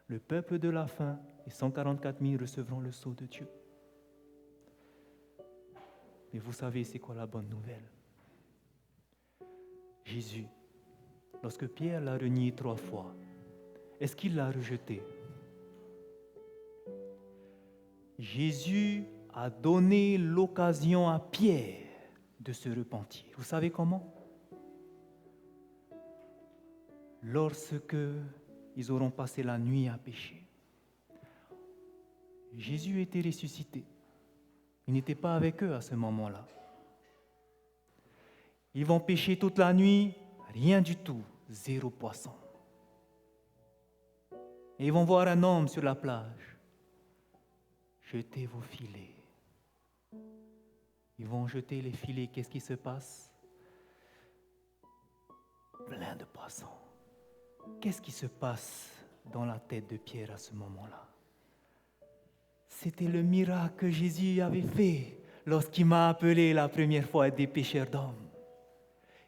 Le peuple de la fin, les 144 000 recevront le sceau de Dieu. Mais vous savez, c'est quoi la bonne nouvelle? Jésus, lorsque Pierre l'a renié 3 fois, est-ce qu'il l'a rejeté? Jésus a donné l'occasion à Pierre de se repentir. Vous savez comment? Lorsque ils auront passé la nuit à pécher. Jésus était ressuscité. Il n'était pas avec eux à ce moment-là. Ils vont pêcher toute la nuit, rien du tout, 0 poisson. Et ils vont voir un homme sur la plage. Jetez vos filets. Ils vont jeter les filets. Qu'est-ce qui se passe? Plein de poissons. Qu'est-ce qui se passe dans la tête de Pierre à ce moment-là? C'était le miracle que Jésus avait fait lorsqu'il m'a appelé la première fois à être des pêcheurs d'hommes.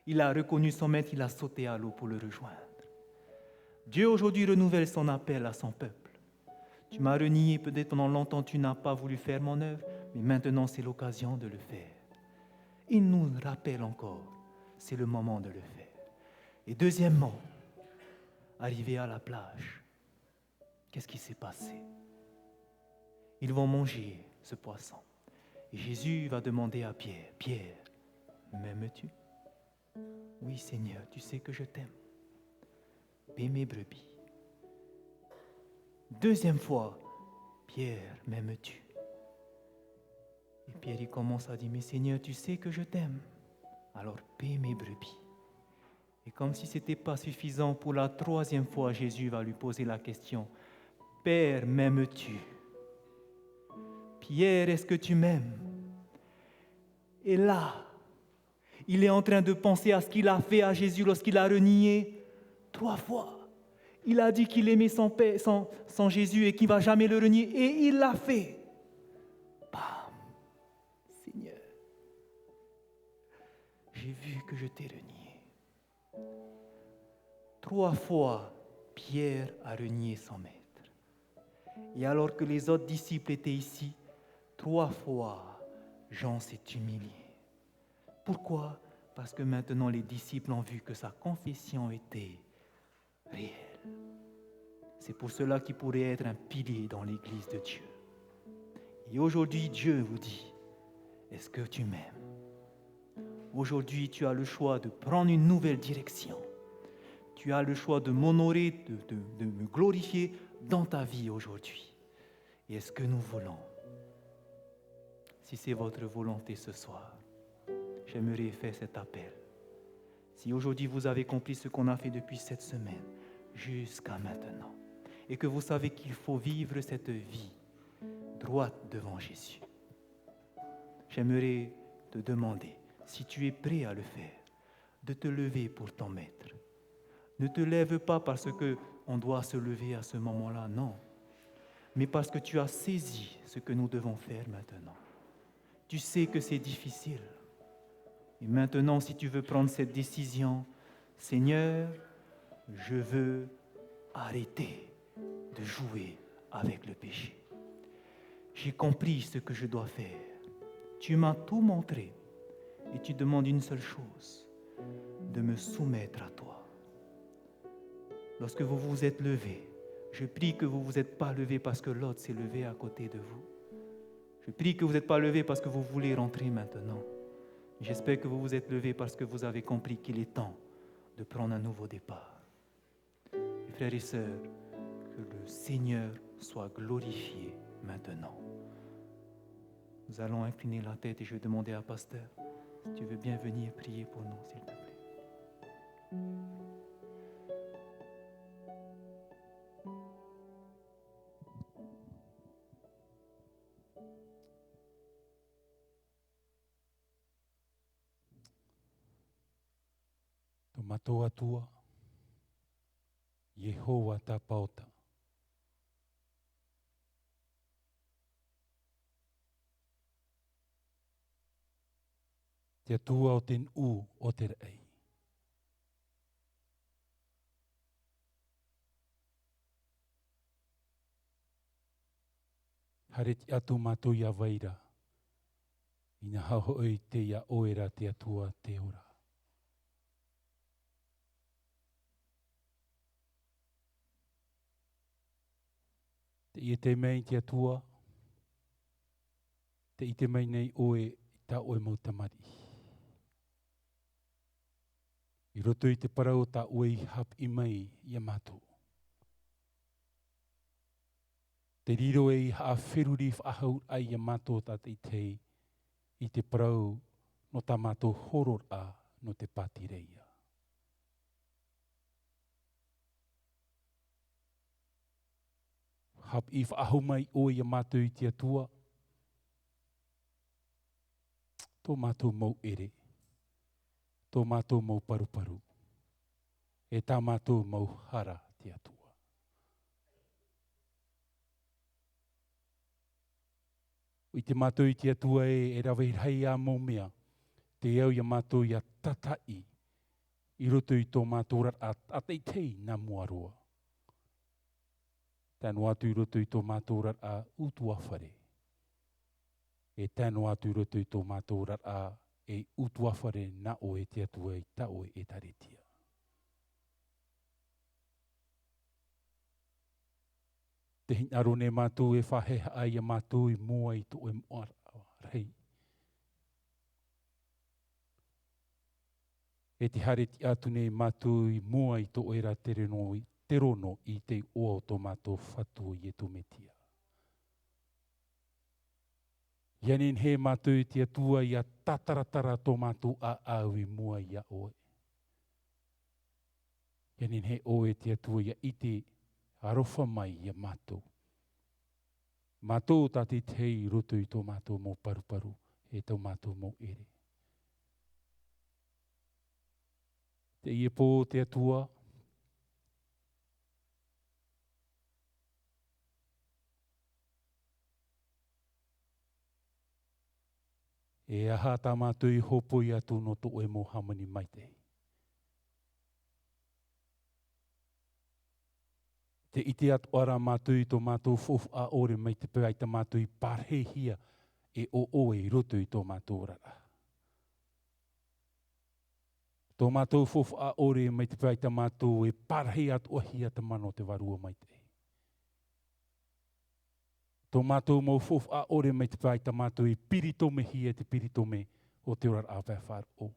Il a reconnu son maître, il a sauté à l'eau pour le rejoindre. Dieu aujourd'hui renouvelle son appel à son peuple. Tu m'as renié, peut-être pendant longtemps tu n'as pas voulu faire mon œuvre, mais maintenant c'est l'occasion de le faire. Il nous rappelle encore, c'est le moment de le faire. Et deuxièmement, arrivé à la plage, qu'est-ce qui s'est passé? Ils vont manger ce poisson. Et Jésus va demander à Pierre, « Pierre, m'aimes-tu? » « Oui, Seigneur, tu sais que je t'aime. Paie mes brebis. » Deuxième fois, « Pierre, m'aimes-tu? » Et Pierre, il commence à dire, « Mais Seigneur, tu sais que je t'aime. Alors paie mes brebis. » Et comme si ce n'était pas suffisant, pour la troisième fois, Jésus va lui poser la question, « Père, m'aimes-tu? » Pierre, est-ce que tu m'aimes? Et là, il est en train de penser à ce qu'il a fait à Jésus lorsqu'il a renié 3 fois. Il a dit qu'il aimait son Jésus et qu'il ne va jamais le renier. Et il l'a fait. Bam! Seigneur, j'ai vu que je t'ai renié. 3 fois, Pierre a renié son maître. Et alors que les autres disciples étaient ici, 3 fois, Jean s'est humilié. Pourquoi? Parce que maintenant les disciples ont vu que sa confession était réelle. C'est pour cela qu'il pourrait être un pilier dans l'Église de Dieu. Et aujourd'hui, Dieu vous dit, est-ce que tu m'aimes? Aujourd'hui, tu as le choix de prendre une nouvelle direction. Tu as le choix de m'honorer, de me glorifier dans ta vie aujourd'hui. Et est-ce que nous voulons? Si c'est votre volonté ce soir, j'aimerais faire cet appel. Si aujourd'hui vous avez compris ce qu'on a fait depuis cette semaine, jusqu'à maintenant, et que vous savez qu'il faut vivre cette vie droite devant Jésus, j'aimerais te demander, si tu es prêt à le faire, de te lever pour ton maître. Ne te lève pas parce qu'on doit se lever à ce moment-là, non, mais parce que tu as saisi ce que nous devons faire maintenant. Tu sais que c'est difficile. Et maintenant, si tu veux prendre cette décision, Seigneur, je veux arrêter de jouer avec le péché. J'ai compris ce que je dois faire. Tu m'as tout montré et tu demandes une seule chose, de me soumettre à toi. Lorsque vous vous êtes levé, je prie que vous ne vous êtes pas levé parce que l'autre s'est levé à côté de vous. Je prie que vous n'êtes pas levé parce que vous voulez rentrer maintenant. J'espère que vous vous êtes levé parce que vous avez compris qu'il est temps de prendre un nouveau départ. Et frères et sœurs, que le Seigneur soit glorifié maintenant. Nous allons incliner la tête et je vais demander à Pasteur, si tu veux bien venir prier pour nous, s'il te plaît. Matoa tua, Yehowa tapaota. Te atua o ten o te rei. Hare te atu matu ia vaira, ina haho oi te ia oera te atua te ora. Te ia te mei te atua, te i te mei nei oe ta oe mautamari. I roto i te parau ta oe i hap i mai ia matu. Te riro e i hawheruri whahau ai ia matu ta te tei i te parau no ta matu horor a no te pati reia. Hap i whaahu mai o ia matu i te atua. Tō mātou mau ere, tō mātou mau paru-paru. e tā mātou mauhara te atua. I te mātou i te atua e rawe hei a mōmea, te au ia mātou ia tatai, i roto i tō mātou rat a teitei nā muaroa. Tēnu atu i roto i tō mātou rat a utuawhare. E tēnu atu i roto i tō mātou rat a e utuawhare na o e te atua i ta o e taretia. Te hinaro ne mātou e whaheha ai a mātou i mua i tō e moara rei. E te hare ti atu ne mātou i mua i tō e ra terono i te oa o tō mātou whatu i e tō metia. Ianin he mātou i te atua i a tataratara tō mātou a au i mua i a oe. Ianin he oe te atua i a ite arofa mai i a mātou. Mātou tāti tei roto i tō mātou mō paruparu, e tō mātou mō ere. Te ie pō te atua, e aha tā mātou i hopo i atu no tō e mō hamani maitei. Te iti atu ara mātou i tō mātou fofu a ore mai te pēai tā mātou i pārhehia e o oe i roto i tō mātou rara. Tō mātou fofu a ore mai te pēai tā mātou e pārhei atu ahia te mano te varua mai te. Tō mātou mau fofu a ore mai te pēai tā mātou i piritome hia te piritome o te rara a whawhar o.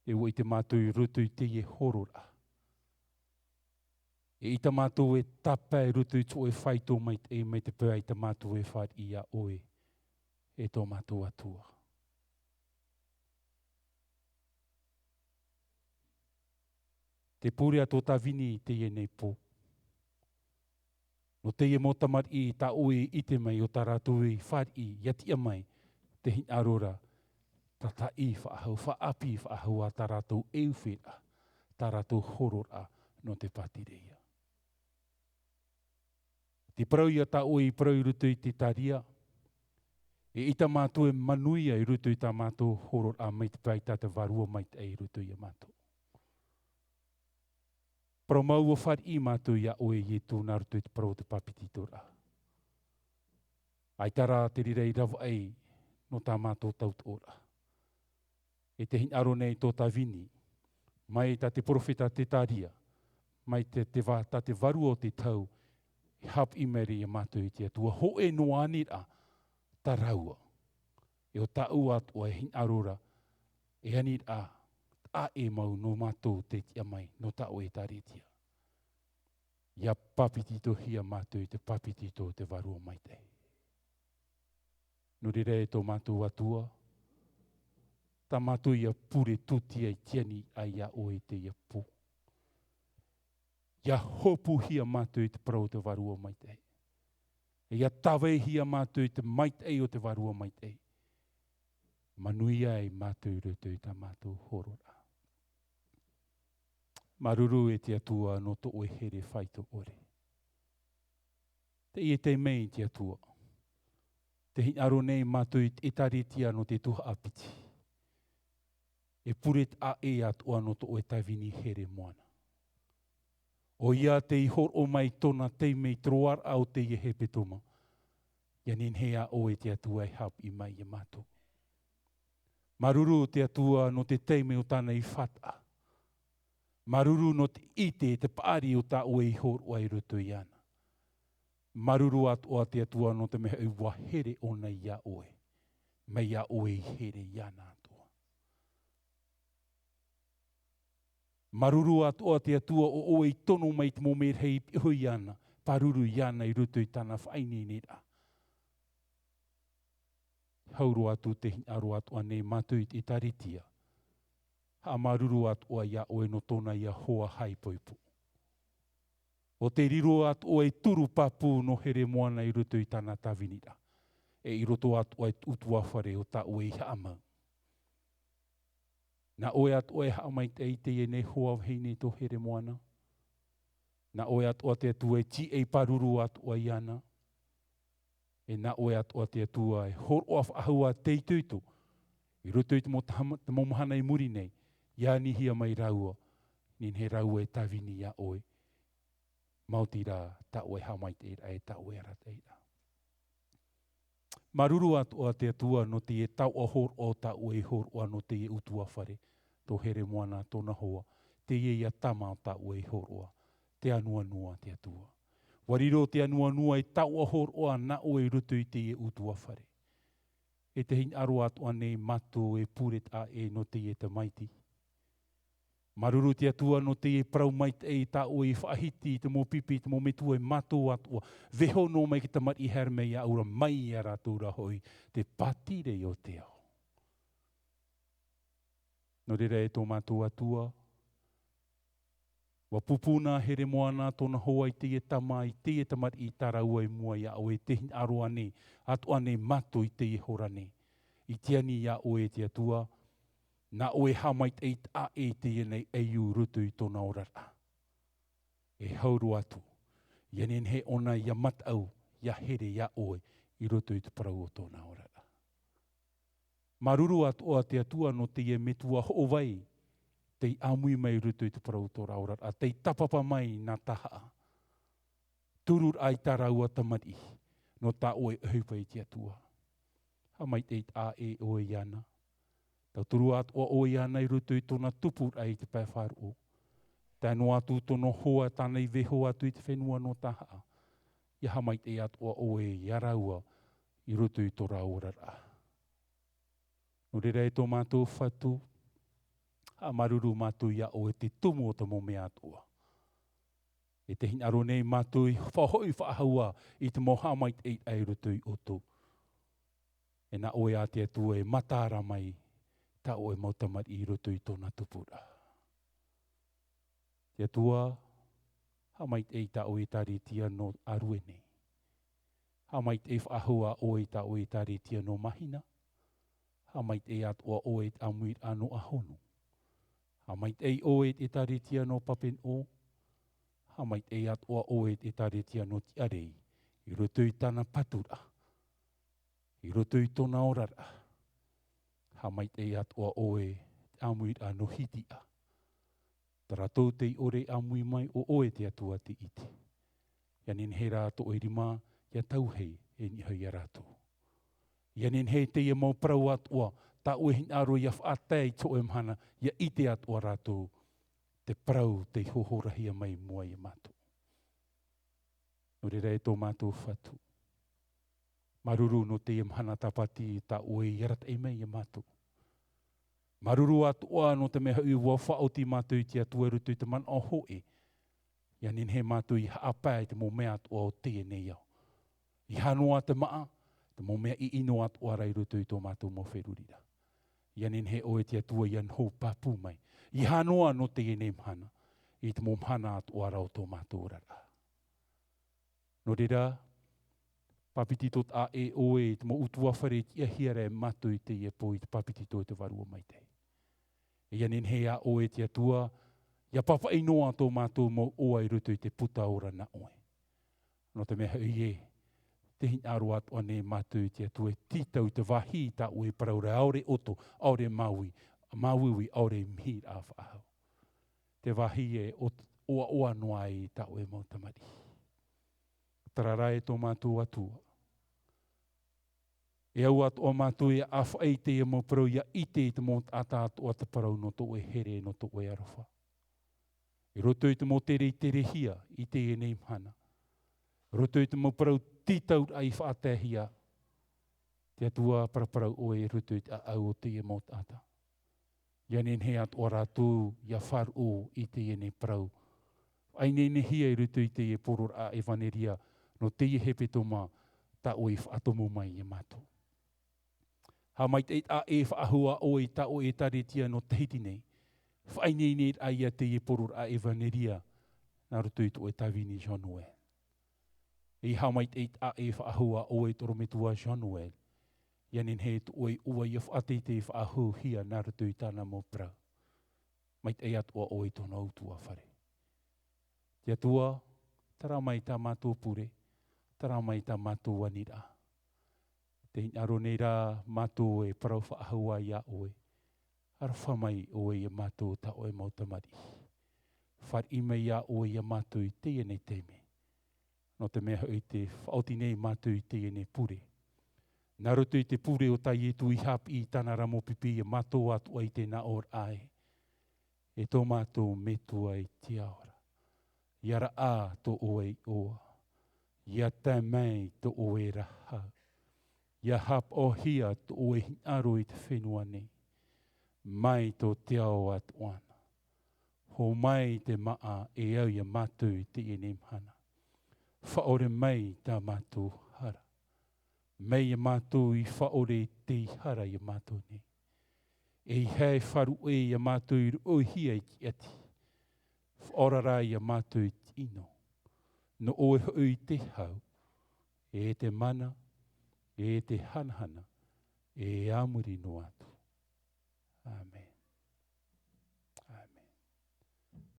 E ua i te mātou i roto i te ie horora. E ita mātou e tapa e rutu i tō e whaitō mai te pēai ta mātou e whaat i a oe e tō mātou atua. Te pūre a tō tā vini i te ie nei pō. No te ie motamar i tā oe i te mai o tā rātou i whaat i iatia mai te hin arora tā tā i whaahau, whaapi whaahau a tā rātou ewhera, tā rātou horora no te pātireia. Te parau ia tā oe i parau i rutu i te taria. E ita mātou e manuia i rutu i tā mātou horor a mai te pai tā te varua mai te i rutu i a mātou. Parau mau o whar i mātou ia oe i tū nā rutu i te parau te papiti tora. Ai tara te rirei rawa ai no tā mātou taut ora. E te hin aro nei tō tā vini, mai tā te profeta te taria, mai tā te varua o te tau, hap i meri i mātou i te atua. Ho e no anira ta raua. E o ta ua atua e hin arora. E anira a e mau no mātou te tia mai. No ta o e taretia. Ia papitito hia mātou i te papitito te varua mai te. No re re tō mātou atua. Ta mātou ia pure tuti ai tiani ai a o e te ia pō. Ia hopu hia mātou i te parau te varua mai te. Ia tawe hia mātou i te maitei o te varua mai te. Manuia ai mātou i roto i tā mātou horora. Maruru e te atua no to oe here whaito ore. Te i te mei te atua. Te hin aro nei mātou i te taretia no te tuha apiti. E puret a e atua no to oe tawini here moana. O ia te ihor o mai tona te mei troar au te ie hepe toma. Ia nin hea o e te atua i hap i mai i mātou. Maruru te atua no te teime o tāna i whata. Maruru no te ite te pāri o tā o e ihor o ai rutu i ana. Maruru atua te atua no te meha i wahere o nei ia oe. Mei ia oe i here i ana atua. Maruru atua te atua o oe i tono mai te momer hei piho i ana. Paruru i ana i rutu i tāna whaini nera. Hauru atu te aro atua nei mātou i te taritia. Ha maruru atua ia oe no tona ia hoa hai poipo. O te riro atua i turu papu no here moana i rutu i tāna tavinira. E i roto atua i utua whare o ta oe i haamau. Na oe at oe ha mai te te e ne hoa hei ne to here moana. Na oe at oe te tu e ti e paruru at oe iana. E na oe at oe te tu e hor oaf ahua te tuitu. I roto i te momahana i muri nei. Ia ni hia mai raua. Nin he raua e tawini ia oe. Mauti rā ta oe ha mai te e ta oe ara te ira. Maruru at oe te tua no te e tau o hor o ta oe hor o no te e utua whare. Tō here moana tōna hoa. Te e ia tama ta oe hor oa. Te anua nua te atua. Wariro te anua nua e tau o hor oa na oe rutu i te e utua whare. E te hin aro atu ane mato e puret a e no te e te maiti. Maruru te atua no te e prau maite e ta o e whaahiti, te mō pipi, te mō metua e mato atua. Veho no mai ki te mati herme ia aura mai a ratura hoi, te patire o te ao. No reira e tō mato atua, wa pupuna here moana tōna hoa i te e tama, i te e tamati i taraua i mua ia o e te hin aro ane, atu ane mato i te e horane. I te ani ia o e te atua, na oe hamait eit a e te enei eiu rutu i tōna orara. E hauru atu, ianen he ona ia matau, ia here ia oe, i rutu i te parau o tōna orara. Maruru atu o te atua no te e metua ho'owai, te amui mai rutu i te parau o tōna orara, te tapapa mai nā taha. Turur ai taraua tamati, no tā oe hupa i te atua. Hamait eit a e oe iana. Tau turu atu o iana i rutu i tōna tupur ai te pai wharu. Tēnu atu tōna hoa tānei veho atu i te whenua no taha. Ia hamai te atu o oe i araua i rutu i tō raorara. No reira e tō mātou whatu, a maruru mātou ia o te tumu o te mome atua. E te hinaro nei mātou i whahoi whahaua i te moha mai te ai rutu i oto. E na oe a te atua e matara mai ta oe mautamat i roto i tōna tupura. Te atua, hamait e ta oe tari tia no aruene. Hamait e whaahua oe ta oe tari tia no mahina. Hamait e atua oe amuit ano ahonu. Hamait e oe e tari tia no papen o. Hamait e atua oe e tari tia no tiarei. I roto i tana patura. I roto i tōna orara. Hamai te atua oe amui ano hitia. Tara tau te ore amui mai o oe te atua te iti. Ianen he rātou e rima, ia tauhei e ni hei a rātou. Ianen he te ia mau prau atua, ta oe hin aro ia whaatai to e mhana, ia ite atua rātou, te prau te hohorahia mai mua i mātou. No reira e tō mātou whatu. Maruru no te mhana tapati ta oe iarat e mei i mātou. Maruru atu oa no te meha ui wā whaoti mātou i te atua rutu i te man o hoe. Ia nin he mātou i haapai te mō mea atu o te nei au. I hanoa te maa, te mō mea i ino atu arai rutu i tō mātou mō wherurira. Ia nin he oe te atua i anho papu mai. I hanoa no te nei mhana, i te mō mhana atu ara o tō mātou rara. No reira, papiti tot a e oe te mo utua whare i a hiare matu i te e po i te papiti to te varua mai te. Ia nen hea oe te atua, ia papa i noa tō mātou mo oa i rutu i te puta ora na oe. No te meha i e, te hin aro atu ane mātou i te atua, titau te wahi ta oe paraure aore oto, aore maui, mauiwi aore mihir a whaahau. Te wahi e oa oa noa i ta oe mautamari. Tararai tō mātou atua. E au atu o mātou e awhai te e mau parau ia ite i te mōt ata atu o te parau no tō e here no tō e arofa. E roto i te mō tere hia i te e nei mhana. Roto i te mau parau titau ai whaatehia. Te atua paraparau o e roto i te au o te e mōt ata. Ia nen he atu o rātou ia wharu i te e nei parau. Ai nei hia i roto i te e poror a e vaneria no te e hepe tō mā ta o e whaatomu mai e mātou. Ha mai te a e whaahua o i ta o e tare tia no tehiti nei. Whainei nei ai a te e poror a e vaneria nā roto i tō e tawini Jean Noel. E ha mai te a e whaahua o e torometua Jean Noel. Ia nen he tō e ua i a whaate te whaahu hia nā roto i tāna mō prau. mai te atua o i tona utua whare. Te atua, tara mai tā mātou pure, tara mai tā mātou anira. Te hinaro nei rā mātou e parau whaahua ia oe. Ara whamai oe ia mātou ta oe mautamari. Whar ime ia oe ia mātou i te ene teime. No te mea hoi te whaoti nei mātou i te ene pure. Nā roto i te pure o tai e tu i hapi i tāna ramo pipi ia mātou atua i te na or ai. E tō mātou metua i te aora. Iara a to oe oa. Ia tā mai to oe raha. Ia hap o hia to oe hinaro i te whenua nei. Mai to te ao at oana. Ho mai te maa e au ia mātou i te ene mhana. Whaore mai tā mātou hara. Mai ia mātou i whaore te hara ia mātou nei. E hei wharu e ia mātou i rohia i ki ati. Whaorara ia mātou i tino. No oe hui te hau. E te mana, e te hanhana, e amuri no atu. Amen.